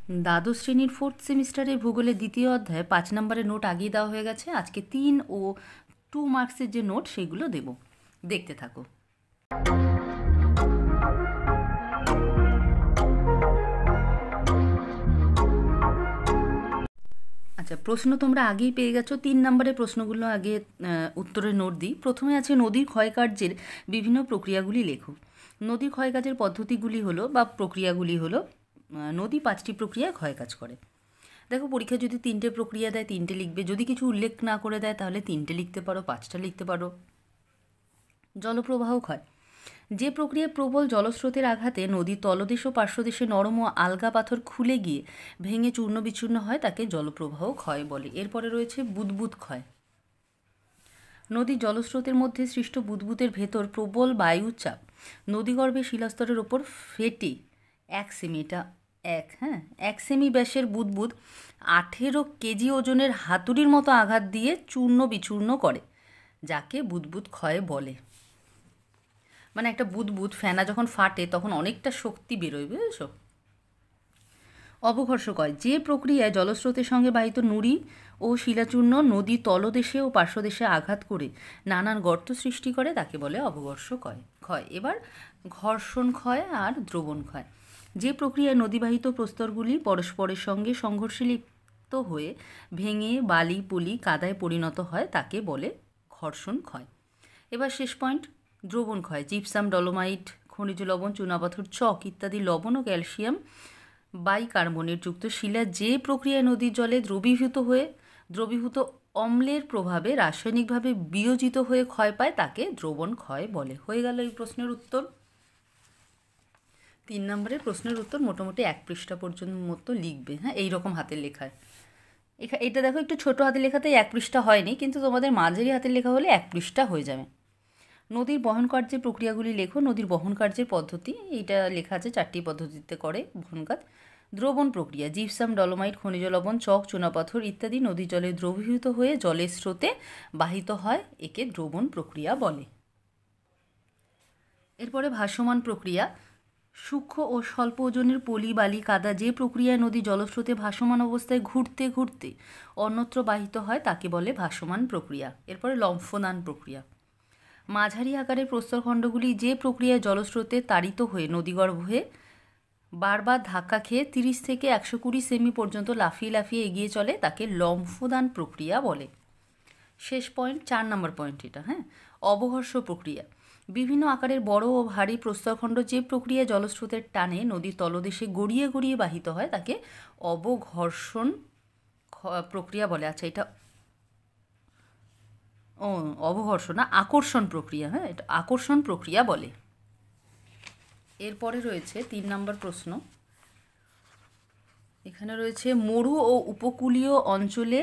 দ্বাদশ শ্রেণীর 4th সেমিস্টারের ভূগোলের দ্বিতীয় অধ্যায়ে 5 নম্বরের নোট আগেই দেওয়া হয়ে গেছে। আজকে 3 ও 2 মার্কসের যে নোট সেগুলো দেব, দেখতে থাকো। আচ্ছা, প্রশ্ন তোমরা আগেই পেয়ে গেছো। 3 নম্বরের প্রশ্নগুলো আগে উত্তরের নোট দিই। প্রথমে আছে নদীর ক্ষয়কার্যের বিভিন্ন প্রক্রিয়াগুলি লেখো। নদীর ক্ষয়কাজের পদ্ধতিগুলি হলো বা প্রক্রিয়াগুলি হলো, নদী 5টি প্রক্রিয়ায় ক্ষয়কাজ করে। দেখো, পরীক্ষা যদি 3টে প্রক্রিয়া দেয় 3টে লিখবে, যদি কিছু উল্লেখ না করে দেয় তাহলে 3টে লিখতে পারো, 5টা লিখতে পারো। জলপ্রবাহ ক্ষয়, যে প্রক্রিয়ায় প্রবল জলস্রোতের আঘাতে নদীর তলদেশ ও পার্শ্বদেশে নরম ও আলগা পাথর খুলে গিয়ে ভেঙে চূর্ণ বিচূর্ণ হয় তাকে জলপ্রবাহ ক্ষয় বলে। এরপরে রয়েছে বুদবুদ ক্ষয়। নদীর জলস্রোতের মধ্যে সৃষ্ট বুদবুদের ভেতর প্রবল বায়ু চাপ নদীগর্ভে শিলাস্তরের ওপর ফেটে 1 সেমি, এটা 1 সেমি ব্যাসের বুদবুদ 18 কেজি ওজনের হাতুড়ির মতো আঘাত দিয়ে চূর্ণ বিচূর্ণ করে, যাকে বুদবুদ ক্ষয় বলে। মানে একটা বুদবুদ ফেনা যখন ফাটে তখন অনেকটা শক্তি বেরোয়, বুঝেছ? অবঘর্ষ ক্ষয়, যে প্রক্রিয়ায় জলস্রোতের সঙ্গে বাহিত নুড়ি ও শিলাচূর্ণ নদীর তলদেশে ও পার্শ্বদেশে আঘাত করে নানান গর্ত সৃষ্টি করে তাকে বলে অবঘর্ষ ক্ষয়। এবার ঘর্ষণ ক্ষয় আর দ্রবণ ক্ষয়, যে প্রক্রিয়ায় নদীবাহিত প্রস্তরগুলি পরস্পরের সঙ্গে সংঘর্ষে লিপ্ত হয়ে ভেঙে বালি পলি কাদায় পরিণত হয় তাকে বলে ঘর্ষণ ক্ষয়। এবার শেষ পয়েন্ট, দ্রবণ ক্ষয়, জিপসাম, ডলোমাইট, খনিজ লবণ, চুনাপাথর, চক ইত্যাদি লবণ ও ক্যালসিয়াম বাইকার্বনেট যুক্ত শিলা যে প্রক্রিয়ায় নদীর জলে দ্রবীভূত অম্লের প্রভাবে রাসায়নিকভাবে বিয়োজিত হয়ে ক্ষয় পায় তাকে দ্রবণ ক্ষয় বলে। হয়ে গেল এই প্রশ্নের উত্তর। 3 নম্বরের প্রশ্নের উত্তর মোটামুটি 1 পৃষ্ঠা পর্যন্ত মতো লিখবে। এইরকম হাতের লেখায়। এটা দেখো, একটু ছোট হাতের লেখাতে 1 পৃষ্ঠা হয়নি, কিন্তু তোমাদের মাঝারি হাতের লেখা হলে 1 পৃষ্ঠা হয়ে যাবে। নদীর বহন কার্যের প্রক্রিয়াগুলি লেখো। নদীর বহন কার্যের পদ্ধতি, এইটা লেখা আছে 4টি পদ্ধতিতে করে বহন কাজ। দ্রবণ প্রক্রিয়া, জিপসাম, ডলোমাইট, খনিজ লবণ, চক, চুনাপাথর ইত্যাদি নদীর জলে দ্রবীভূত হয়ে জলের স্রোতে বাহিত হয়, একে দ্রবণ প্রক্রিয়া বলে। এরপরে ভাসমান প্রক্রিয়া, সূক্ষ্ম ও স্বল্প ওজনের পলি বালি কাদা যে প্রক্রিয়ায় নদী জলস্রোতে ভাসমান অবস্থায় ঘুরতে ঘুরতে অন্যত্র বাহিত হয় তাকে বলে ভাসমান প্রক্রিয়া। এরপরে লম্ফদান প্রক্রিয়া, মাঝারি আকারের প্রস্তরখণ্ডগুলি যে প্রক্রিয়ায় জলস্রোতে তাড়িত হয়ে নদীগর্ভে বারবার ধাক্কা খেয়ে 30 থেকে 120 সেমি পর্যন্ত লাফিয়ে লাফিয়ে এগিয়ে চলে তাকে লম্ফদান প্রক্রিয়া বলে। শেষ পয়েন্ট, 4 নম্বর পয়েন্ট এটা। অবঘর্ষ প্রক্রিয়া, বিভিন্ন আকারের বড় ও ভারী প্রস্তরখণ্ড যে প্রক্রিয়ায় জলস্রোতের টানে নদীর তলদেশে গড়িয়ে গড়িয়ে বাহিত হয় তাকে অবঘর্ষণ প্রক্রিয়া বলে। আচ্ছা, এটা অবঘর্ষণ না, আকর্ষণ প্রক্রিয়া। এটা আকর্ষণ প্রক্রিয়া বলে। এরপরে রয়েছে 3 নম্বর প্রশ্ন। এখানে রয়েছে মরু ও উপকূলীয় অঞ্চলে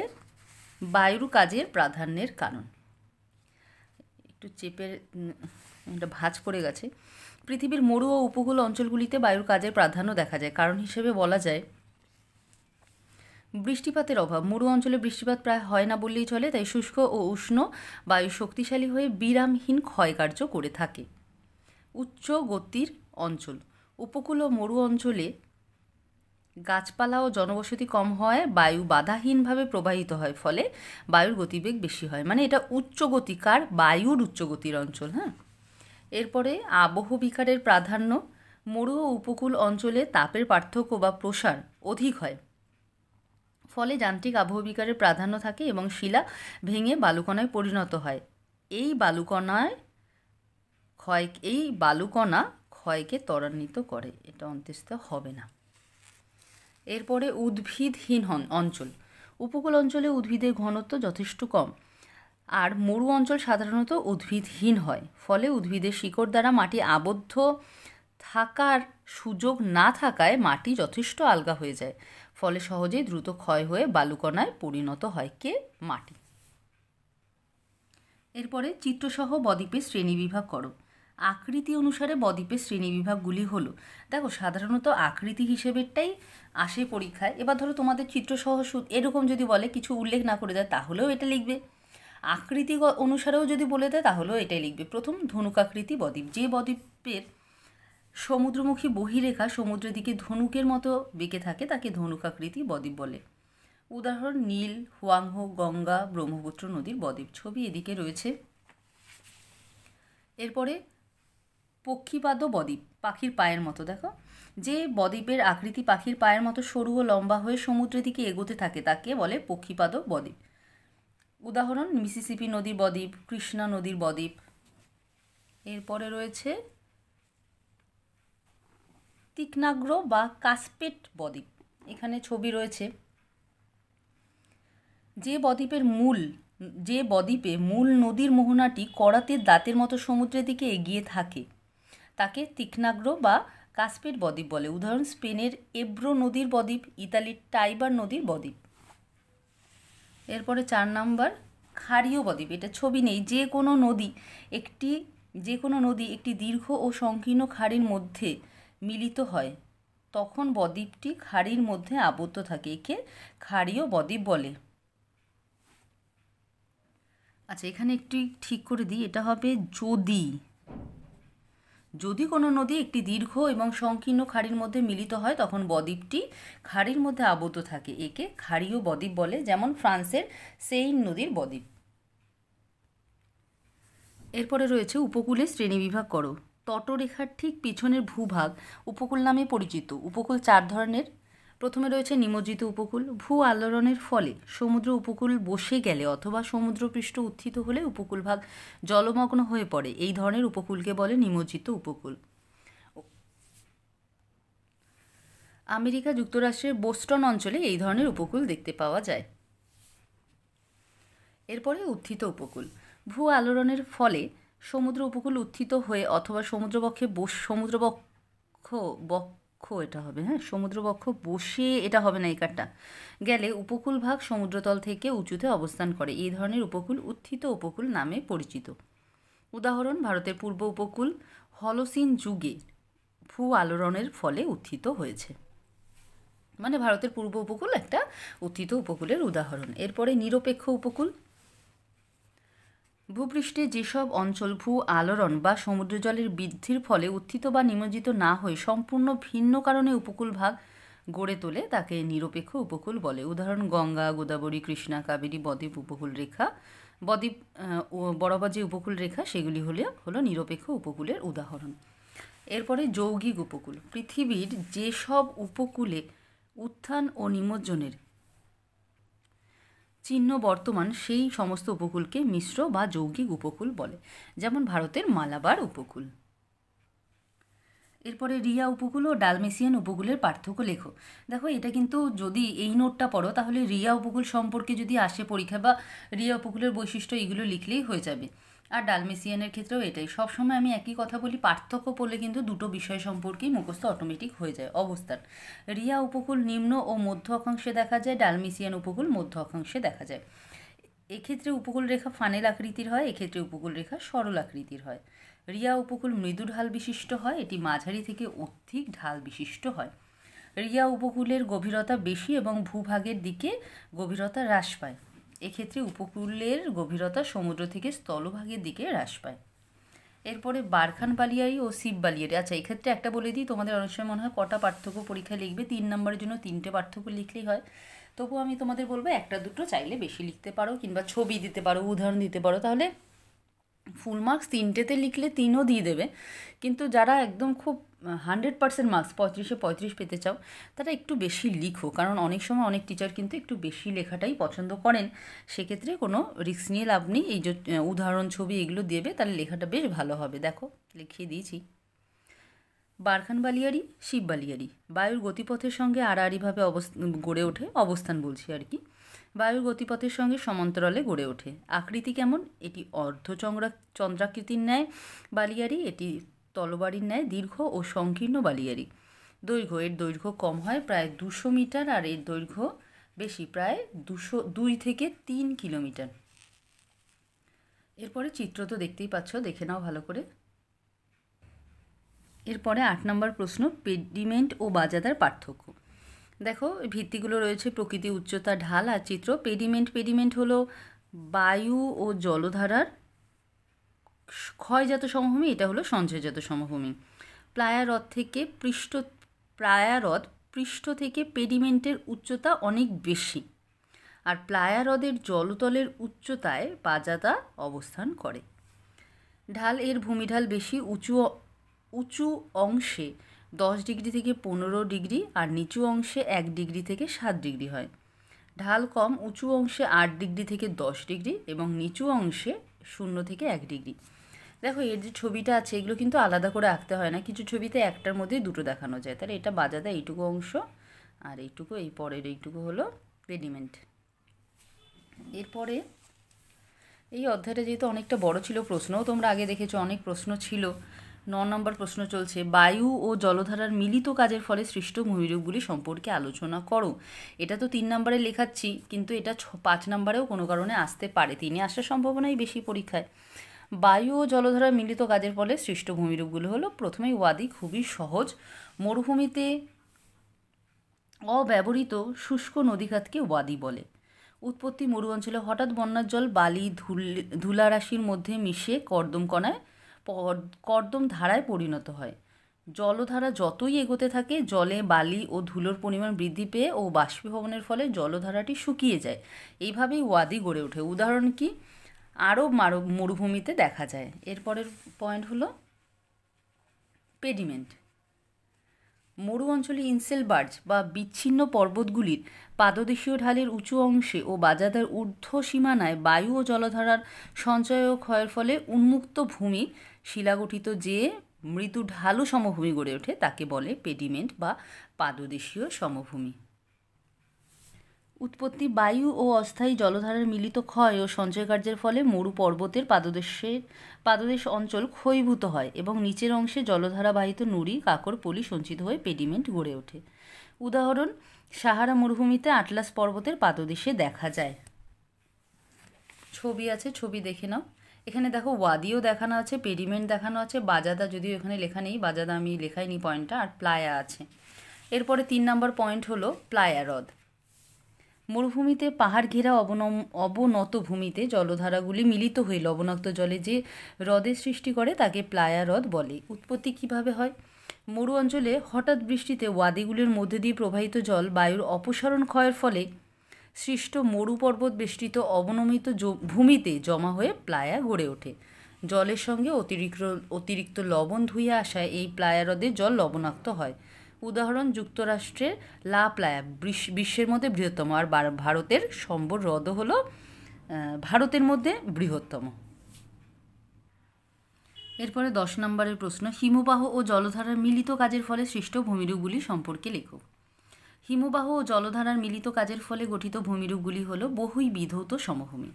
বায়ুর কাজের প্রাধান্যের কারণ। একটু চেপে, এটা ভাঁজ পড়ে গেছে। পৃথিবীর মরু ও উপকূল অঞ্চলগুলিতে বায়ুর কাজের প্রাধান্য দেখা যায়। কারণ হিসেবে বলা যায় বৃষ্টিপাতের অভাব, মরু অঞ্চলে বৃষ্টিপাত প্রায় হয় না বললেই চলে, তাই শুষ্ক ও উষ্ণ বায়ু শক্তিশালী হয়ে বিরামহীন ক্ষয়কার্য করে থাকে। উচ্চ গতির অঞ্চল, উপকূল ও মরু অঞ্চলে গাছপালা ও জনবসতি কম হয়, বায়ু বাধাহীনভাবে প্রবাহিত হয়, ফলে বায়ুর গতিবেগ বেশি হয়। মানে এটা উচ্চ গতিকার বায়ুর উচ্চ গতির অঞ্চল। এরপরে আবহবিকারের প্রাধান্য, মরু ও উপকূল অঞ্চলে তাপের পার্থক্য বা প্রসার অধিক হয়, ফলে যান্ত্রিক আবহবিকারের প্রাধান্য থাকে এবং শিলা ভেঙে বালুকণায় পরিণত হয়। এই বালুকণা ক্ষয়কে ত্বরান্বিত করে। এটা অন্ত্যেষ্ঠ হবে না। এরপরে উদ্ভিদহীন অঞ্চল, উপকূল অঞ্চলে উদ্ভিদের ঘনত্ব যথেষ্ট কম আর মরু অঞ্চল সাধারণত উদ্ভিদহীন হয়, ফলে উদ্ভিদের শিকড় দ্বারা মাটি আবদ্ধ থাকার সুযোগ না থাকায় মাটি যথেষ্ট আলগা হয়ে যায়, ফলে সহজেই দ্রুত ক্ষয় হয়ে বালুকণায় পরিণত হয় মাটি। এরপরে চিত্রসহ বদ্বীপের শ্রেণীবিভাগ করো। আকৃতি অনুসারে বদ্বীপের শ্রেণীবিভাগগুলি হলো, দেখো সাধারণত আকৃতি হিসেবেরটাই আসে পরীক্ষায়। এবার ধরো তোমাদের চিত্রসহ এরকম যদি বলে, কিছু উল্লেখ না করে দেয় তাহলেও এটা লিখবে। আকৃতি অনুসারেও যদি বলে দেয় তাহলেও এটাই লিখবে। প্রথম, ধনুকাকৃতি বদ্বীপ, যে বদ্বীপের সমুদ্রমুখী বহিরেখা সমুদ্রের দিকে ধনুকের মতো বেঁকে থাকে, তাকে ধনুকাকৃতি বদ্বীপ বলে। উদাহরণ নীল, হুয়াংহো, গঙ্গা, ব্রহ্মপুত্র নদীর বদ্বীপ। ছবি এদিকে রয়েছে। এরপরে পক্ষীপাদ বদ্বীপ, পাখির পায়ের মতো। দেখো, যে বদ্বীপের আকৃতি পাখির পায়ের মতো সরু ও লম্বা হয়ে সমুদ্রের দিকে এগোতে থাকে তাকে বলে পক্ষীপাদ বদ্বীপ। উদাহরণ মিসিসিপি নদীর বদ্বীপ, কৃষ্ণা নদীর বদ্বীপ। এরপরে রয়েছে তীক্ষ্ণাগ্র বা কাসপেট বদ্বীপ। এখানে ছবি রয়েছে। যে বদ্বীপে মূল নদীর মোহনাটি করাতের দাঁতের মতো সমুদ্রের দিকে এগিয়ে থাকে তাকে তীক্ষ্ণাগ্র বা কাসপেট বদ্বীপ বলে। উদাহরণ স্পেনের এব্রো নদীর বদ্বীপ, ইতালির টাইবার নদীর বদ্বীপ। এরপরে 4 নম্বর ক্ষারীয় বদ্বীপ। এটা ছবি নেই। যে কোনো নদী একটি দীর্ঘ ও সংকীর্ণ খাড়ির মধ্যে মিলিত হয় তখন বদ্বীপটি খাড়ির মধ্যে আবদ্ধ থাকে, একে ক্ষারীয় বদ্বীপ বলে। আচ্ছা, এখানে একটু ঠিক করে দিই, এটা হবে যদি কোনো নদী একটি দীর্ঘ এবং সংকীর্ণ খাড়ির মধ্যে মিলিত হয় তখন বদ্বীপটি খাড়ির মধ্যে আবদ্ধ থাকে, একে ক্ষারীয় বদ্বীপ বলে। যেমন ফ্রান্সের সেইন নদীর বদ্বীপ। এরপরে রয়েছে উপকূলে শ্রেণীবিভাগ করো। তটরেখার ঠিক পিছনের ভূভাগ উপকূল নামে পরিচিত। উপকূল 4 ধরনের। প্রথমে রয়েছে নিমজ্জিত উপকূল। ভূ আলোড়নের ফলে সমুদ্র উপকূল বসে গেলে অথবা সমুদ্রপৃষ্ঠ উত্থিত হলে উপকূলভাগ জলমগ্ন হয়ে পড়ে, এই ধরনের উপকূলকে বলে নিমজ্জিত উপকূল। আমেরিকা যুক্তরাষ্ট্রের বোস্টন অঞ্চলে এই ধরনের উপকূল দেখতে পাওয়া যায়। এরপরে উত্থিত উপকূল। ভূ আলোড়নের ফলে সমুদ্র উপকূল উত্থিত হয়ে অথবা সমুদ্রবক্ষ বসে, এটা হবে না, একারটা গেলে উপকূল ভাগ সমুদ্রতল থেকে উঁচুতে অবস্থান করে, এই ধরনের উপকূল উত্থিত উপকূল নামে পরিচিত। উদাহরণ ভারতের পূর্ব উপকূল হলোসিন যুগে ভূ আলোড়নের ফলে উত্থিত হয়েছে। মানে ভারতের পূর্ব উপকূল একটা উত্থিত উপকূলের উদাহরণ। এরপরে নিরপেক্ষ উপকূল। ভূপৃষ্ঠে যেসব অঞ্চল ভূ আলোড়ন বা সমুদ্র জলের বৃদ্ধির ফলে উত্থিত বা নিমজ্জিত না হয়ে সম্পূর্ণ ভিন্ন কারণে উপকূল ভাগ গড়ে তোলে তাকে নিরপেক্ষ উপকূল বলে। উদাহরণ গঙ্গা, গোদাবরী, কৃষ্ণা, কাবেরী বদ্বীপ উপকূল রেখা। বরাবর যে উপকূল রেখা সেগুলি হলো নিরপেক্ষ উপকূলের উদাহরণ। এরপরে যৌগিক উপকূল। পৃথিবীর যেসব উপকূলে উত্থান ও নিমজ্জনের চিহ্ন বর্তমান সেই সমস্ত উপকূলকে মিশ্র বা যৌগিক উপকূল বলে। যেমন ভারতের মালাবার উপকূল। এরপরে রিয়া উপকূল ও ডালমেসিয়ান উপকূলের পার্থক্য লেখো। দেখো, এটা কিন্তু যদি এই নোটটা পড়ো তাহলে রিয়া উপকূল সম্পর্কে যদি আসে পরীক্ষা বা রিয়া উপকূলের বৈশিষ্ট্য এগুলো লিখলেই হয়ে যাবে। আর ডালমেসিয়ানের ক্ষেত্রেও এটাই। সবসময় আমি একই কথা বলি, পার্থক্য পড়লে কিন্তু দুটো বিষয় সম্পর্কেই মুখস্থ অটোমেটিক হয়ে যায়। অবস্থান, রিয়া উপকূল নিম্ন ও মধ্য অক্ষাংশে দেখা যায়, ডালমেসিয়ান উপকূল মধ্য অক্ষাংশে দেখা যায়। এক্ষেত্রে উপকূল রেখা ফানেল আকৃতির হয়, এক্ষেত্রে উপকূল রেখা সরল আকৃতির হয়। রিয়া উপকূল মৃদু ঢাল বিশিষ্ট হয়, এটি মাঝারি থেকে অধিক ঢাল বিশিষ্ট হয়। রিয়া উপকূলের গভীরতা বেশি এবং ভূভাগের দিকে গভীরতা হ্রাস পায়। এক্ষেত্রে উপকূলের গভীরতা সমুদ্র থেকে স্থলভাগের দিকে হ্রাস পায়। এরপরে বারখান বালিয়াড়ি ও শিব বালিয়াড়ি। আচ্ছা, এক্ষেত্রে একটা বলে দিই, তোমাদের অনেক সময় মনে হয় কটা পার্থক্য পরীক্ষায় লিখবে, 3 নম্বরের জন্য 3টে পার্থক্য লিখলেই হয়। তবু আমি তোমাদের বলবো একটা দুটো চাইলে বেশি লিখতে পারো, কিংবা ছবি দিতে পারো, উদাহরণ দিতে পারো, তাহলে ফুল মার্কস 3টেতে লিখলে 3ও দিয়ে দেবে। কিন্তু যারা একদম খুব 100% মার্কস 35-এ 35 পেতে চাও তারা একটু বেশি লিখো, কারণ অনেক সময় অনেক টিচার কিন্তু একটু বেশি লেখাটাই পছন্দ করেন। সেক্ষেত্রে কোনো রিস্ক নিয়ে লাভ নেই। এই যে উদাহরণ ছবি এগুলো দেবে তাহলে লেখাটা বেশ ভালো হবে। দেখো, লিখিয়ে দিয়েছি। বারখান বালিয়াড়ি, শিব বালিয়াড়ি বায়ুর গতিপথের সঙ্গে আড়াআড়িভাবে গড়ে ওঠে। অবস্থান বলছি আর কি। বায়ুর গতিপথের সঙ্গে সমান্তরালে গড়ে ওঠে। আকৃতি কেমন? এটি চন্দ্রাকৃতির ন্যায় বালিয়াড়ি, এটি তলবাড়ির ন্যায় দীর্ঘ ও সংকীর্ণ বালিয়াড়ি। দৈর্ঘ্য, এর দৈর্ঘ্য কম হয় প্রায় 200 মিটার, আর এর দৈর্ঘ্য বেশি প্রায় 2 থেকে 3 কিলোমিটার। এরপরে চিত্র তো দেখতেই পাচ্ছ, দেখে নাও ভালো করে। এরপরে 8 নম্বর প্রশ্ন, পেডিমেন্ট ও বাজাদার পার্থক্য। দেখো, ভিত্তিগুলো রয়েছে প্রকৃতি, উচ্চতা, ঢাল আর চিত্র। পেডিমেন্ট হলো বায়ু ও জলধারার ক্ষয়জাত সমভূমি, এটা হলো সঞ্চয়জাত সমভূমি। প্লায়া হ্রদ পৃষ্ঠ থেকে পেডিমেন্টের উচ্চতা অনেক বেশি, আর প্লায়া হ্রদের জলতলের উচ্চতায় বাজাদা অবস্থান করে। ঢাল এর ভূমিঢাল বেশি, উঁচু অংশে 10 ডিগ্রি থেকে 15 ডিগ্রি আর নিচু অংশে 1 ডিগ্রি থেকে 7 ডিগ্রি হয়। ঢাল কম, উঁচু অংশে 8 ডিগ্রি থেকে 10 ডিগ্রি এবং নিচু অংশে 0 থেকে 1 ডিগ্রি। দেখো এর যে ছবিটা আছে এগুলো কিন্তু আলাদা করে আঁকতে হয় না, কিছু ছবিতে একটার মধ্যে দুটো দেখানো যায়। তাহলে এটা বাজাদা এইটুকু অংশ, আর এইটুকু, এই পরের এইটুকু হলো পেডিমেন্ট। এরপরে এই অধ্যায়টা যেহেতু অনেকটা বড় ছিল, প্রশ্নও তোমরা আগে দেখেছো, অনেক প্রশ্ন ছিল। 9 নম্বর প্রশ্ন চলছে, বায়ু ও জলধারার মিলিত কাজের ফলে সৃষ্ট ভূমিরূপগুলি সম্পর্কে আলোচনা করো। এটা তো 3 নম্বরে লেখাচ্ছি, কিন্তু এটা 5 নম্বরেও কোনো কারণে আসতে পারে, 3-এ আসার সম্ভাবনাই বেশি পরীক্ষায়। বায়ু ও জলধারার মিলিত কাজের ফলে সৃষ্ট ভূমিরূপগুলো হলো, প্রথমেই ওয়াদি, খুবই সহজ। মরুভূমিতে অব্যবহৃত শুষ্ক নদীখাতকে ওয়াদি বলে। উৎপত্তি মরু অঞ্চলে, হঠাৎ বন্যার জল বালি ধুলারাশির মধ্যে মিশে কর্দম ধারায় পরিণত হয়। জলধারা যতই এগোতে থাকে, জলে বালি ও ধুলোর পরিমাণ বৃদ্ধি পেয়ে ও বাষ্পীভবনের ফলে জলধারাটি শুকিয়ে যায়। এইভাবেই ওয়াদি গড়ে ওঠে। উদাহরণ কি? আরব মরুভূমিতে দেখা যায়। এরপরের পয়েন্ট হলো পেডিমেন্ট। মরু অঞ্চলে ইনসেলবার্জ বা বিচ্ছিন্ন পর্বতগুলির পাদদেশীয় ঢালের উঁচু অংশে ও বাজাদার ঊর্ধ্ব সীমানায় বায়ু ও জলধারার সঞ্চয় ও ক্ষয়ের ফলে উন্মুক্ত ভূমি শিলাগঠিত যে মৃদু ঢালু সমভূমি গড়ে ওঠে তাকে বলে পেডিমেন্ট বা পাদদেশীয় সমভূমি। উৎপত্তি, বায়ু ও অস্থায়ী জলধারার মিলিত ক্ষয় ও সঞ্চয় কার্যের ফলে মরু পর্বতের পাদদেশ অঞ্চল ক্ষয়ীভূত হয় এবং নিচের অংশে জলধারাবাহিত নুড়ি, কাকর, পলি সঞ্চিত হয়ে পেডিমেন্ট গড়ে ওঠে। উদাহরণ, সাহারা মরুভূমিতে আটলাস পর্বতের পাদদেশে দেখা যায়। ছবি আছে, ছবি দেখে নাও। এখানে দেখো ওয়াদিও দেখানো আছে, পেডিমেন্ট দেখানো আছে, বাজাদা যদিও এখানে লেখা নেই, বাজাদা আমি লেখাইনি পয়েন্টটা, আর প্লায়া আছে। এরপরে 3 নম্বর পয়েন্ট হলো প্লায়া হ্রদ। মরুভূমিতে পাহাড় ঘেরা অবনত ভূমিতে জলধারাগুলি মিলিত হয়ে লবণাক্ত জলে যে হ্রদের সৃষ্টি করে তাকে প্লায়া হ্রদ বলে। উৎপত্তি কিভাবে হয়? মরু অঞ্চলে হঠাৎ বৃষ্টিতে ওয়াদিগুলির মধ্যে দিয়ে প্রবাহিত জল বায়ুর অপসারণ ক্ষয়ের ফলে সৃষ্ট মরু পর্বত বেষ্টিত অবনমিত ভূমিতে জমা হয়ে প্লায়া গড়ে ওঠে। জলের সঙ্গে অতিরিক্ত লবণ ধুয়ে আসায় এই প্লায়া হ্রদের জল লবণাক্ত হয়। উদাহরণ, যুক্তরাষ্ট্রের লা প্লায়া বিশ্বের মধ্যে বৃহত্তম, আর ভারতের সম্বর হ্রদও হলো ভারতের মধ্যে বৃহত্তম। এরপরে 10 নম্বরের প্রশ্ন, হিমবাহ ও জলধারার মিলিত কাজের ফলে সৃষ্ট ভূমিরূপগুলি সম্পর্কে লেখো। হিমবাহ ও জলধারার মিলিত কাজের ফলে গঠিত ভূমিরূপগুলি হলো বহুই বিধৌত সমভূমি।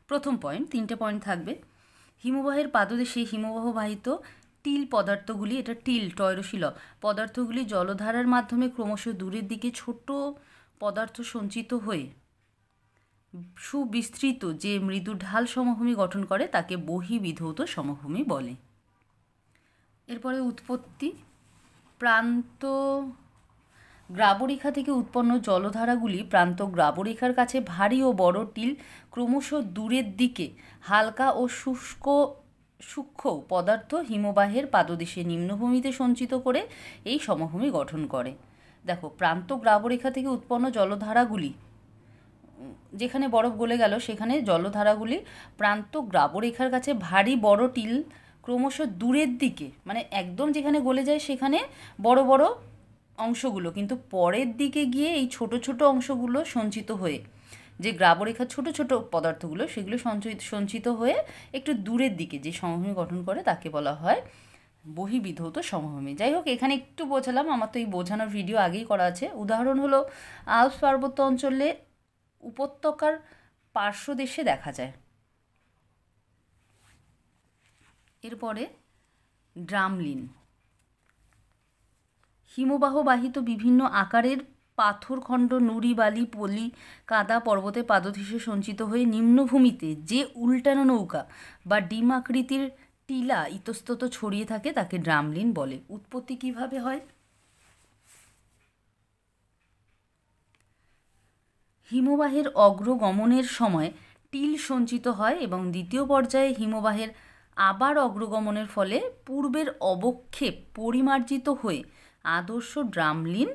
প্রথম পয়েন্ট, 3টে পয়েন্ট থাকবে। হিমবাহের পাদদেশে হিমবাহবাহিত টিল পদার্থগুলি, এটা টিল টয়রশিল পদার্থগুলি জলধারার মাধ্যমে ক্রমশ দূরের দিকে ছোট পদার্থ সঞ্চিত হয়ে সুবিস্তৃত যে মৃদু ঢাল সমভূমি গঠন করে তাকে বহিবিধৌত সমভূমি বলে। এরপরে উৎপত্তি, প্রান্ত গ্রাবরেখা থেকে উৎপন্ন জলধারাগুলি প্রান্ত গ্রাবরেখার কাছে ভারী ও বড় টিল ক্রমশ দূরের দিকে হালকা ও সূক্ষ্ম পদার্থ হিমবাহের পাদদেশে নিম্নভূমিতে সঞ্চিত করে এই সমভূমি গঠন করে। দেখো, প্রান্ত গ্রাবরেখা থেকে উৎপন্ন জলধারাগুলি, যেখানে বরফ গলে গেল সেখানে জলধারাগুলি প্রান্ত গ্রাবরেখার কাছে ভারী বড় টিল ক্রমশ দূরের দিকে, মানে একদম যেখানে গলে যায় সেখানে বড় বড় অংশগুলো, কিন্তু পরের দিকে গিয়ে এই ছোট ছোট অংশগুলো সঞ্চিত হয়ে, যে গ্রাবরেখার ছোট ছোট পদার্থগুলো সেগুলো সঞ্চিত হয়ে একটু দূরের দিকে যে সমভূমি গঠন করে তাকে বলা হয় বহিবিধৌত সমভূমি। যাই হোক, এখানে একটু বোঝালাম, আমার তো এই বোঝানোর ভিডিও আগেই করা আছে। উদাহরণ হলো আল্পস পার্বত্য অঞ্চলে উপত্যকার পার্শ্বদেশে দেখা যায়। এরপরে ড্রামলিন, হিমবাহ বাহিত বিভিন্ন আকারের পাথরখণ্ড, নুড়ি, বালি, পলি, কাদা পর্বতের পাদদেশে সঞ্চিত হয়ে নিম্নভূমিতে যে উল্টানো নৌকা বা ডিম আকৃতির টিলা ইতস্তত ছড়িয়ে থাকে তাকে ড্রামলিন বলে। উৎপত্তি কিভাবে হয়? হিমবাহের অগ্রগমনের সময় টিল সঞ্চিত হয় এবং দ্বিতীয় পর্যায়ে হিমবাহের আবার অগ্রগমনের ফলে পূর্বের অবক্ষেপ পরিমার্জিত হয়ে আদর্শ ড্রামলিন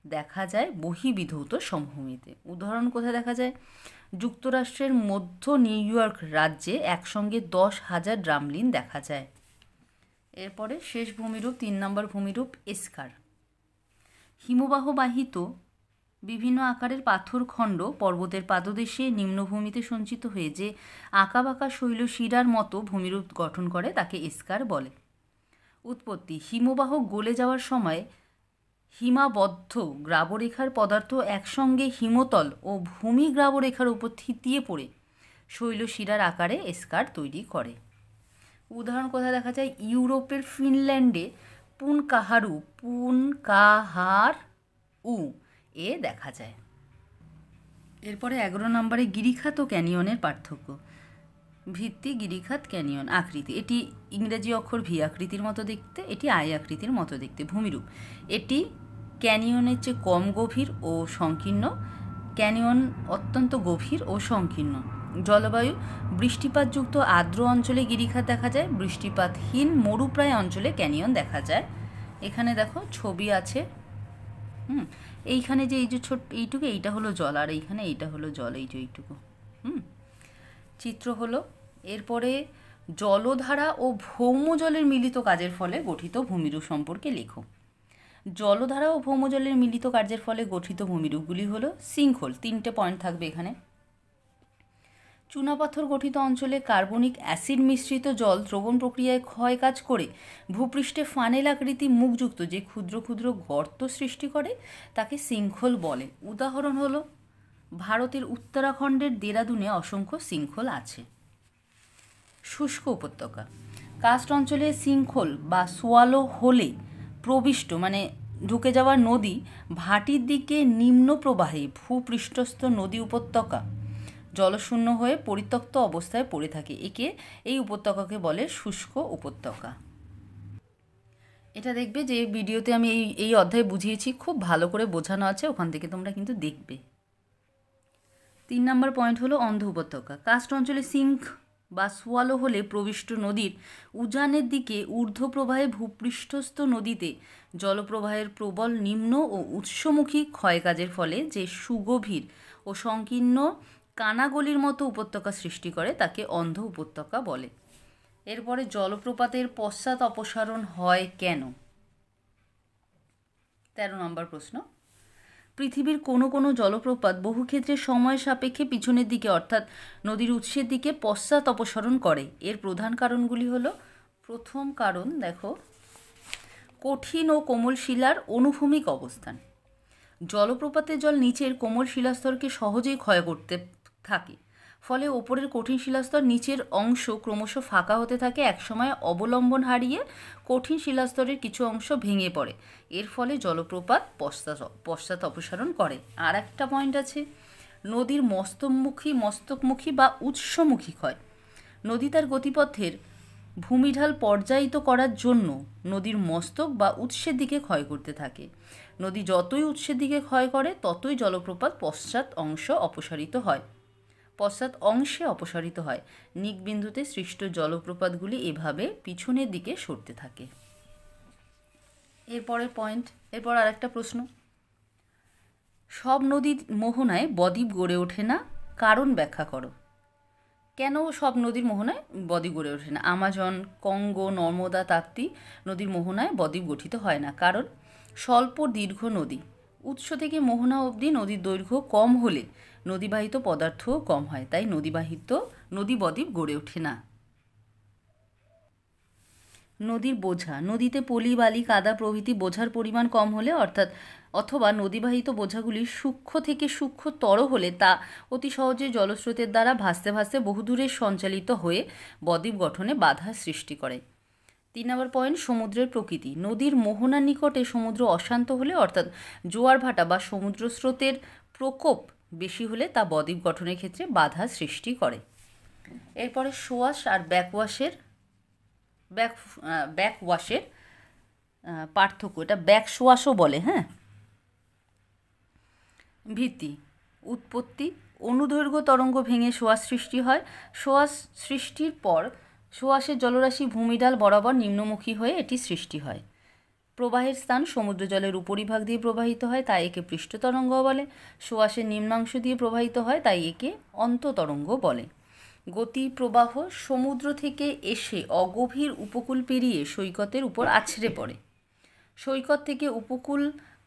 দেখা যায় বহিবিধৌত সমভূমিতে। উদাহরণ কোথায় দেখা যায়? যুক্তরাষ্ট্রের মধ্য নিউ ইয়র্ক রাজ্যে একসঙ্গে 10,000 ড্রামলিন দেখা যায়। এরপরে শেষ ভূমিরূপ 3 নম্বর ভূমিরূপ এস্কার। হিমবাহ বাহিত বিভিন্ন আকারের পাথরখণ্ড পর্বতের পাদদেশে নিম্নভূমিতে সঞ্চিত হয়ে যে আঁকাবাঁকা শৈলশিরার মতো ভূমিরূপ গঠন করে তাকে এস্কার বলে। উৎপত্তি: হিমবাহ গলে যাওয়ার সময় হিমাবদ্ধ গ্রাবরেখার পদার্থ একসঙ্গে হিমতল ও ভূমি গ্রাবরেখার উপর থিতিয়ে পড়ে শৈলশিরার আকারে এস্কার তৈরি করে। উদাহরণ কোথায় দেখা যায়? ইউরোপের ফিনল্যান্ডে পুনকাহারু এ দেখা যায়। এরপরে 11 নম্বরে গিরিখাত ও ক্যানিয়নের পার্থক্য। ভিত্তি: গিরিখাত, ক্যানিয়ন। আকৃতি: এটি ইংরেজি অক্ষর ভি আকৃতির মতো দেখতে, এটি আই আকৃতির মতো দেখতে। ভূমিরূপ: এটি ক্যানিয়নের চেয়ে কম গভীর ও সংকীর্ণ, ক্যানিয়ন অত্যন্ত গভীর ও সংকীর্ণ। জলবায়ু: বৃষ্টিপাতযুক্ত আর্দ্র অঞ্চলে গিরিখাত দেখা যায়, বৃষ্টিপাতহীন মরুপ্রায় অঞ্চলে ক্যানিয়ন দেখা যায়। এখানে দেখো ছবি আছে, এইখানে যে এই যে ছোট্ট এইটুকু, এইটা হলো জল, আর এইখানে এইটা হলো জল, এই যে এইটুকু চিত্র হলো। এরপরে জলধারা ও ভৌমজলের মিলিত কাজের ফলে গঠিত ভূমিরূপ সম্পর্কে লেখো। জলধারা ও ভৌমজলের মিলিত কার্যের ফলে গঠিত ভূমিরূপগুলি হলো সিঙ্কহোল। 3টে পয়েন্ট থাকবে এখানে। চুনাপাথর গঠিত অঞ্চলে কার্বনিক অ্যাসিড মিশ্রিত জল দ্রবণ প্রক্রিয়ায় ক্ষয় কাজ করে ভূপৃষ্ঠে ফানেল আকৃতি মুখযুক্ত যে ক্ষুদ্র ক্ষুদ্র গর্ত সৃষ্টি করে তাকে সিঙ্কহোল বলে। উদাহরণ হলো ভারতের উত্তরাখণ্ডের দেরাদুনে অসংখ্য সিঙ্কহোল আছে। শুষ্ক উপত্যকা: কার্স্ট অঞ্চলে সিঙ্কহোল বা সোয়ালো হোলে প্রবিষ্ট মানে ঢুকে যাওয়া নদী ভাটির দিকে নিম্ন প্রবাহে ভূপৃষ্ঠস্থ নদী উপত্যকা জলশূন্য হয়ে পরিত্যক্ত অবস্থায় পড়ে থাকে। এই উপত্যকাকে বলে শুষ্ক উপত্যকা। এটা দেখবে যে ভিডিওতে আমি এই অধ্যায়ে বুঝিয়েছি, খুব ভালো করে বোঝানো আছে, ওখান থেকে তোমরা কিন্তু দেখবে। 3 নম্বর পয়েন্ট হলো অন্ধ উপত্যকা। কার্স্ট অঞ্চলে সিঙ্ক বা সোয়ালো হলে প্রবিষ্ট নদীর উজানের দিকে ঊর্ধ্ব প্রবাহে ভূপৃষ্ঠস্থ নদীতে জলপ্রবাহের প্রবল নিম্ন ও উৎসমুখী ক্ষয়কাজের ফলে যে সুগভীর ও সংকীর্ণ কানাগলির মতো উপত্যকা সৃষ্টি করে তাকে অন্ধ উপত্যকা বলে। এরপরে জলপ্রপাতের পশ্চাৎ অপসারণ হয় কেন? 13 নম্বর প্রশ্ন। পৃথিবীর কোনো কোনো জলপ্রপাত বহু ক্ষেত্রে সময় সাপেক্ষে পিছনের দিকে অর্থাৎ নদীর উৎসের দিকে পশ্চাৎ অপসারণ করে। এর প্রধান কারণগুলি হলো, প্রথম কারণ দেখো, কঠিন ও কোমল শিলার অনুভূমিক অবস্থান। জলপ্রপাতের জল নিচের কোমল শিলাস্তরকে সহজেই ক্ষয় করতে থাকে, ফলে ওপরের কঠিন শিলাস্তর নিচের অংশ ক্রমশ ফাঁকা হতে থাকে। একসময় অবলম্বন হারিয়ে কঠিন শিলাস্তরের কিছু অংশ ভেঙে পড়ে, এর ফলে জলপ্রপাত পশ্চাৎ অপসারণ করে। আর একটা পয়েন্ট আছে, নদীর মস্তকমুখী বা উৎসমুখী ক্ষয়। নদী তার গতিপথের ভূমিঢাল পর্যায়িত করার জন্য নদীর মস্তক বা উৎসের দিকে ক্ষয় করতে থাকে। নদী যতই উৎসের দিকে ক্ষয় করে ততই জলপ্রপাত পশ্চাৎ অংশে অপসারিত হয়। নিকবিন্দুতে সৃষ্ট জলপ্রপাতগুলি এভাবে পিছনের দিকে সরতে থাকে। এরপর আরেকটা প্রশ্ন, সব নদীর মোহনায় বদ্বীপ গড়ে ওঠে না, কারণ ব্যাখ্যা করো। কেন সব নদীর মোহনায় বদ্বীপ গড়ে ওঠে না? আমাজন, কঙ্গো, নর্মদা, তাপ্তি নদীর মোহনায় বদ্বীপ গঠিত হয় না, কারণ স্বল্প দীর্ঘ নদী। উৎস থেকে মোহনা অবধি নদীর দৈর্ঘ্য কম হলে নদীবাহিত পদার্থও কম হয়, তাই নদী বদ্বীপ গড়ে ওঠে না। নদীর বোঝা: নদীতে পলি, বালি, কাদা প্রভৃতি বোঝার পরিমাণ কম হলে অথবা নদীবাহিত বোঝাগুলি সূক্ষ্ম থেকে সূক্ষ্মতর হলে তা অতি সহজে জলস্রোতের দ্বারা ভাসতে ভাসতে বহুদূরে সঞ্চালিত হয়ে বদ্বীপ গঠনে বাধা সৃষ্টি করে। 3 নম্বর পয়েন্ট, সমুদ্রের প্রকৃতি। নদীর মোহনার নিকটে সমুদ্র অশান্ত হলে অর্থাৎ জোয়ার ভাটা বা সমুদ্র স্রোতের প্রকোপ বেশি হলে তা বদ্বীপ গঠনের ক্ষেত্রে বাধা সৃষ্টি করে। এরপরে সোয়াশ আর ব্যাকওয়াশের পার্থক্য। এটা ব্যাকওয়াশও বলে। ভিত্তি: উৎপত্তি: অনুদৈর্ঘ্য তরঙ্গ ভেঙে সোয়াশ সৃষ্টি হয়। সোয়াশ সৃষ্টির পর সোয়াশের জলরাশি ভূমিঢাল বরাবর নিম্নমুখী হয়ে এটি সৃষ্টি হয়। প্রবাহের স্থান সমুদ্র জলের উপরিভাগ দিয়ে প্রবাহিত হয়, তাই একে পৃষ্ঠতরঙ্গ বলে। সোয়াশের নিম্নাংশ দিয়ে প্রবাহিত হয়, তাই একে অন্ততরঙ্গ বলে। গতি প্রবাহ সমুদ্র থেকে এসে অগভীর উপকূল পেরিয়ে সৈকতের উপর আছড়ে পড়ে। সৈকত থেকে উপকূল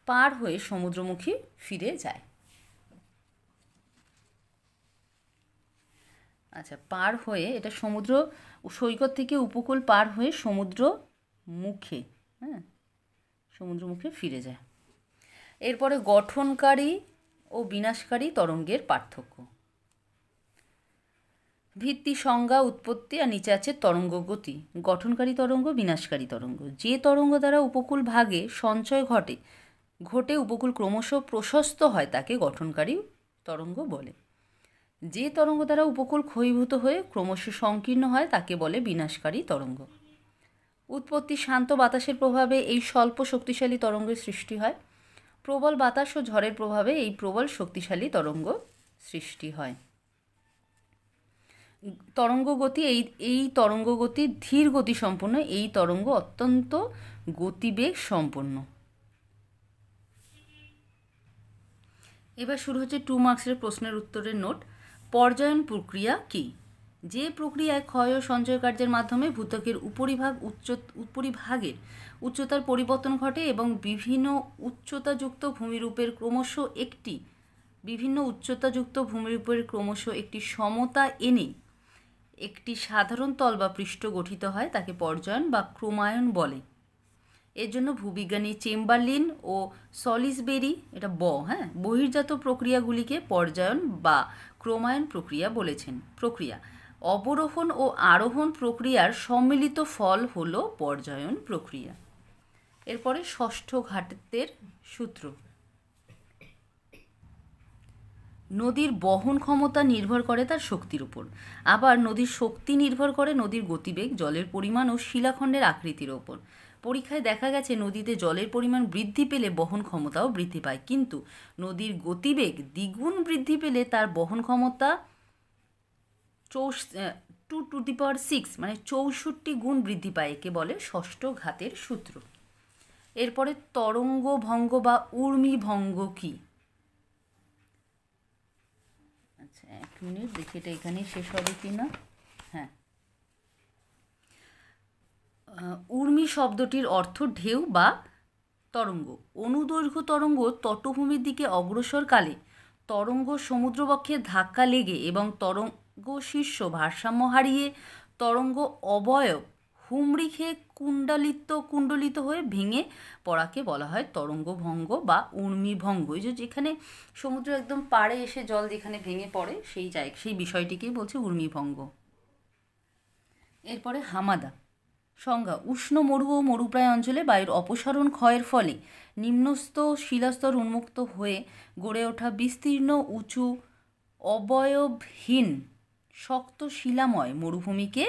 পার হয়ে সমুদ্রমুখী ফিরে যায়। আচ্ছা, পার হয়ে, এটা সমুদ্র সৈকত থেকে উপকূল পার হয়ে সমুদ্র মুখে, হ্যাঁ, সমুদ্রমুখে ফিরে যায়। এরপরে গঠনকারী ও বিনাশকারী তরঙ্গের পার্থক্য। ভিত্তি, সংজ্ঞা, উৎপত্তি, আর নিচে আছে তরঙ্গ গতি। গঠনকারী তরঙ্গ, বিনাশকারী তরঙ্গ। যে তরঙ্গ দ্বারা উপকূল ভাগে সঞ্চয় ঘটে উপকূল ক্রমশ প্রশস্ত হয় তাকে গঠনকারী তরঙ্গ বলে। যে তরঙ্গ দ্বারা উপকূল ক্ষয়ীভূত হয়ে ক্রমশ সংকীর্ণ হয় তাকে বলে বিনাশকারী তরঙ্গ। উৎপত্তি, শান্ত বাতাসের প্রভাবে এই স্বল্প শক্তিশালী তরঙ্গের সৃষ্টি হয়। প্রবল বাতাস ও ঝড়ের প্রভাবে এই প্রবল শক্তিশালী তরঙ্গ সৃষ্টি হয়। তরঙ্গ গতি, এই তরঙ্গ গতি ধীর গতি সম্পন্ন। এই তরঙ্গ অত্যন্ত গতিবেগ সম্পন্ন। এবার শুরু হচ্ছে 2 মার্কসের প্রশ্নের উত্তরের নোট। পর্যায়ন প্রক্রিয়া কি? যে প্রক্রিয়ায় ক্ষয় ও সঞ্চয় কার্যের মাধ্যমে ভূত্বকের উপরিভাগের উচ্চতার পরিবর্তন ঘটে এবং বিভিন্ন উচ্চতাযুক্ত ভূমিরূপের ক্রমশ একটি সমতা এনে একটি সাধারণ তল বা পৃষ্ঠ গঠিত হয় তাকে পর্যায়ন বা ক্রমায়ন বলে। এর জন্য ভূবিজ্ঞানী চেম্বারলিন ও সলিসবেরি, এটা বহির্জাত প্রক্রিয়াগুলিকে পর্যায়ন বা ক্রমায়ন প্রক্রিয়া বলেছেন। অবরোহণ ও আরোহণ প্রক্রিয়ার সম্মিলিত ফল হল পর্যায়ন প্রক্রিয়া। এরপরে ষষ্ঠ ঘাতের সূত্র। নদীর বহন ক্ষমতা নির্ভর করে তার শক্তির উপর। আবার নদীর শক্তি নির্ভর করে নদীর গতিবেগ, জলের পরিমাণ ও শিলাখণ্ডের আকৃতির ওপর। পরীক্ষায় দেখা গেছে নদীতে জলের পরিমাণ বৃদ্ধি পেলে বহন ক্ষমতাও বৃদ্ধি পায়, কিন্তু নদীর গতিবেগ দ্বিগুণ বৃদ্ধি পেলে তার বহন ক্ষমতা 2⁶ মানে 64 গুণ বৃদ্ধি পায়। একে বলে ষষ্ঠ ঘাতের সূত্র। এরপরে তরঙ্গ ভঙ্গ বা ঊর্মি ভঙ্গ কি? আচ্ছা, 1 মিনিট দেখি এটা এখানেই শেষ হবে কিনা। হ্যাঁ, ঊর্মি শব্দটির অর্থ ঢেউ বা তরঙ্গ। অনুদৈর্ঘ্য তরঙ্গ তটভূমির দিকে অগ্রসরকালে তরঙ্গ সমুদ্রবক্ষে ধাক্কা লেগে এবং তরঙ্গ শীর্ষ ভারসাম্য হারিয়ে তরঙ্গ অবয়ব হুমড়ি খেয়ে কুণ্ডলিত হয়ে ভেঙে পড়াকে বলা হয় তরঙ্গভঙ্গ বা ঊর্মিভঙ্গ। এই যেখানে সমুদ্র একদম পাড়ে এসে জল যেখানে ভেঙে পড়ে সেই বিষয়টিকেই বলছে ঊর্মিভঙ্গ। এরপরে হামাদা। সংজ্ঞা: উষ্ণ মরু ও মরুপ্রায় অঞ্চলে বায়ুর অপসারণ ক্ষয়ের ফলে নিম্নস্থ শিলাস্তর উন্মুক্ত হয়ে গড়ে ওঠা বিস্তীর্ণ উঁচু অবয়বহীন শক্ত শিলাময় মরুভূমিকে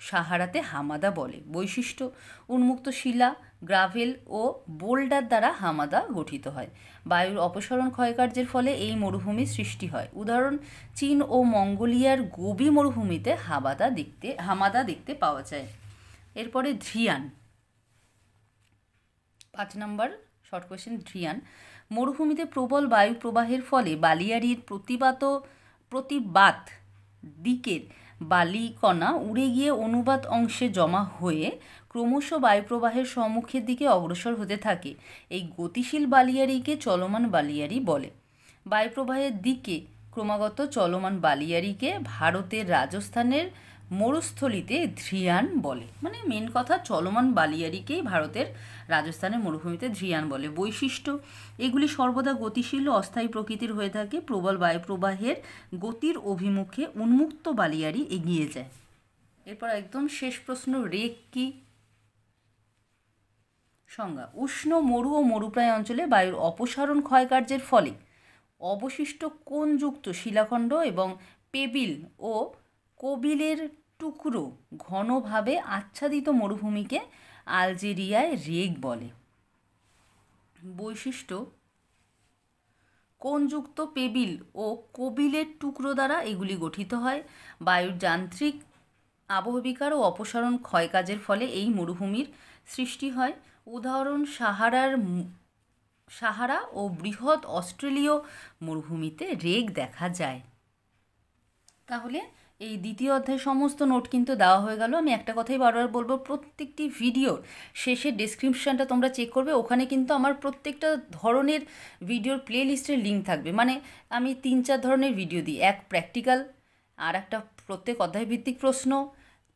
সাহারাতে হামাদা বলে। বৈশিষ্ট্য: উন্মুক্ত শিলা, গ্রাভেল ও বোল্ডার দ্বারা হামাদা গঠিত হয়। বায়ুর অপসারণ ক্ষয়কার্যের ফলে এই মরুভূমির সৃষ্টি হয়। উদাহরণ: চীন ও মঙ্গোলিয়ার গোবি মরুভূমিতে হামাদা দেখতে পাওয়া যায়। এরপরে ধ্রিয়ান। 5 নম্বর শর্ট কোয়েশ্চেন, ধ্রিয়ান। মরুভূমিতে প্রবল বায়ু প্রবাহের ফলে বালিয়াড়ির প্রতিবাত দিকের বালিকণা উড়ে গিয়ে অনুবাদ অংশে জমা হয়ে ক্রমশ বায়ুপ্রবাহের সম্মুখের দিকে অগ্রসর হতে থাকে। এই গতিশীল বালিয়াড়িকে চলমান বালিয়াড়ি বলে। বায়ুপ্রবাহের দিকে ক্রমাগত চলমান বালিয়াড়িকে ভারতের রাজস্থানের মরুস্থলীতে ধ্রিয়ান বলে। মানে মেন কথা, চলমান বালিয়াড়িকেই ভারতের রাজস্থানের মরুভূমিতে ধ্রিয়ান বলে। বৈশিষ্ট্য: এগুলি সর্বদা গতিশীল ও অস্থায়ী প্রকৃতির হয়ে থাকে। প্রবল বায়ুপ্রবাহের গতির অভিমুখে উন্মুক্ত বালিয়াড়ি এগিয়ে যায়। এরপর একদম শেষ প্রশ্ন, রেক কি? সংজ্ঞা: উষ্ণ মরু ও মরুপ্রায় অঞ্চলে বায়ুর অপসারণ ক্ষয়কার্যের ফলে অবশিষ্ট কোণযুক্ত শিলাখণ্ড এবং পেবিল ও কবিলের টুকরো ঘনভাবে আচ্ছাদিত মরুভূমিকে আলজেরিয়ায় রেক বলে। বৈশিষ্ট্য: কোণযুক্ত পেবিল ও কবিলের টুকরো দ্বারা এগুলি গঠিত হয়। বায়ুর যান্ত্রিক আবহবিকার ও অপসারণ ক্ষয়কাজের ফলে এই মরুভূমির সৃষ্টি হয়। উদাহরণ সাহারা ও বৃহৎ অস্ট্রেলীয় মরুভূমিতে রেগ দেখা যায়। তাহলে এই দ্বিতীয় অধ্যায়ের সমস্ত নোট কিন্তু দেওয়া হয়ে গেল। আমি একটা কথাই বারবার বলবো, প্রত্যেকটি ভিডিওর শেষে ডেসক্রিপশানটা তোমরা চেক করবে, ওখানে কিন্তু আমার প্রত্যেকটা ধরনের ভিডিওর প্লে লিস্টের লিঙ্ক থাকবে। মানে আমি 3-4 ধরনের ভিডিও দিই, এক প্র্যাকটিক্যাল, আর একটা প্রত্যেক অধ্যায়ভিত্তিক প্রশ্ন,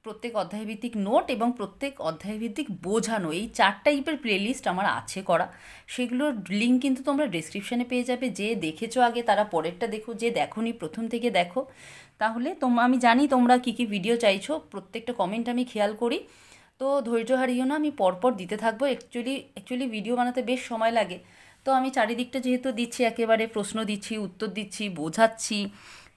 প্রত্যেক অধ্যায়ভিত্তিক নোট এবং প্রত্যেক অধ্যায়ভিত্তিক বোঝানো, এই 4 টাইপের প্লেলিস্ট আমার আছে করা। সেগুলোর লিঙ্ক কিন্তু তোমরা ডেসক্রিপশানে পেয়ে যাবে। যে দেখেছো আগে তারা পরেরটা দেখো, যে দেখোনি প্রথম থেকে দেখো। তাহলে আমি জানি তোমরা কী কী ভিডিও চাইছো, প্রত্যেকটা কমেন্ট আমি খেয়াল করি। তো ধৈর্য হারিও না, আমি পরপর দিতে থাকবো। অ্যাকচুয়ালি ভিডিও বানাতে বেশ সময় লাগে। তো আমি চারিদিকটা যেহেতু দিচ্ছি, একেবারে প্রশ্ন দিচ্ছি, উত্তর দিচ্ছি, বোঝাচ্ছি,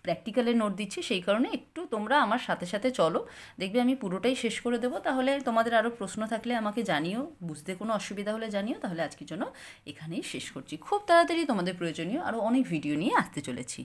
প্র্যাকটিক্যালের নোট দিচ্ছি, সেই কারণে একটু তোমরা আমার সাথে সাথে চলো, দেখবে আমি পুরোটাই শেষ করে দেবো। তাহলে তোমাদের আরও প্রশ্ন থাকলে আমাকে জানিও, বুঝতে কোনো অসুবিধা হলে জানিও। তাহলে আজকের জন্য এখানেই শেষ করছি। খুব তাড়াতাড়ি তোমাদের প্রয়োজনীয় আরও অনেক ভিডিও নিয়ে আসতে চলেছি।